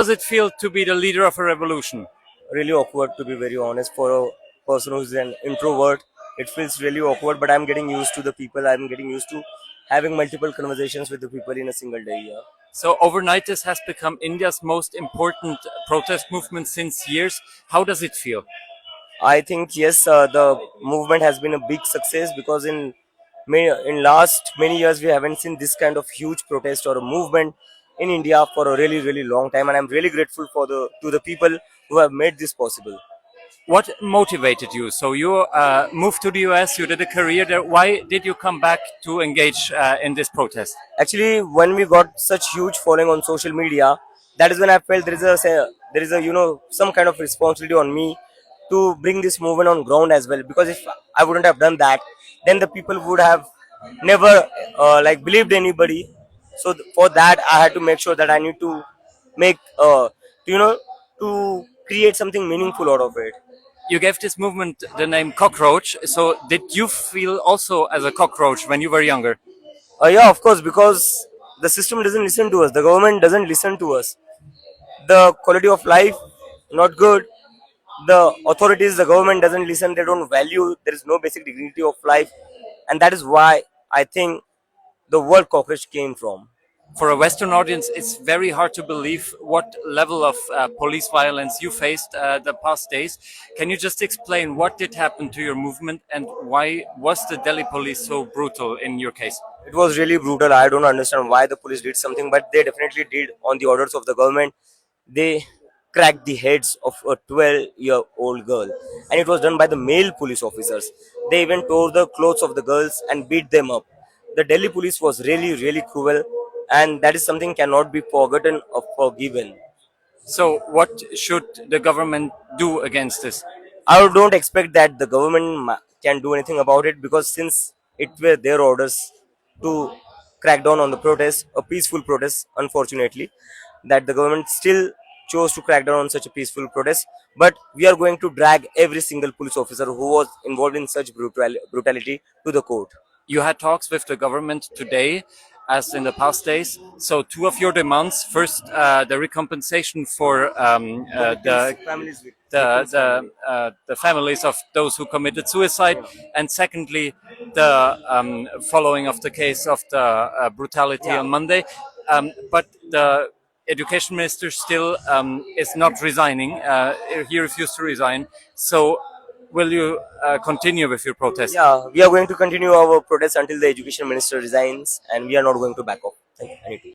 Does it feel to be the leader of a revolution? Really awkward, to be very honest, for a person who's an introvert. It feels really awkward, but I'm getting used to the people. I'm getting used to having multiple conversations with the people in a single day. Yeah. So overnight, this has become India's most important protest movement since years. How does it feel? I think yes, the movement has been a big success because in last many years we haven't seen this kind of huge protest or a movement in India for a really long time, and I'm really grateful for the to the people who have made this possible. What motivated you? So you moved to the US, you did a career there. Why did you come back to engage in this protest? Actually, when we got such huge following on social media, that is when I felt there is a some kind of responsibility on me to bring this movement on ground as well. Because if I wouldn't have done that, then the people would have never like believed anybody. So for that, I had to make sure that I need to make you know to create something meaningful out of it. You gave this movement the name Cockroach. So did you feel also as a cockroach when you were younger? Yeah, of course, because the system doesn't listen to us. The government doesn't listen to us. The quality of life not good. The authorities, the government doesn't listen. They don't value. There is no basic dignity of life, and that is why I think the word cockroach came from. For a Western audience, it's very hard to believe what level of police violence you faced the past days. Can you just explain what did happen to your movement and why was the Delhi police so brutal in your case? It was really brutal. I don't understand why the police did something, but they definitely did on the orders of the government. They cracked the heads of a 12-year-old girl, and it was done by the male police officers. They even tore the clothes of the girls and beat them up. The Delhi police was really cruel, and that is something cannot be forgotten or forgiven. So, what should the government do against this? I don't expect that the government can do anything about it, because since it were their orders to crack down on the protest, a peaceful protest, unfortunately, that the government still chose to crack down on such a peaceful protest. But we are going to drag every single police officer who was involved in such brutality to the court. You had talks with the government today, as in the past days. So, two of your demands: first, the recompensation for Families with the families of those who committed suicide, and secondly, the following of the case of the brutality yeah. on Monday. But the education minister still is not resigning. He refused to resign. So, will you continue with your protest? Yeah, we are going to continue our protest until the education minister resigns, and we are not going to back off. Thank you. I need to.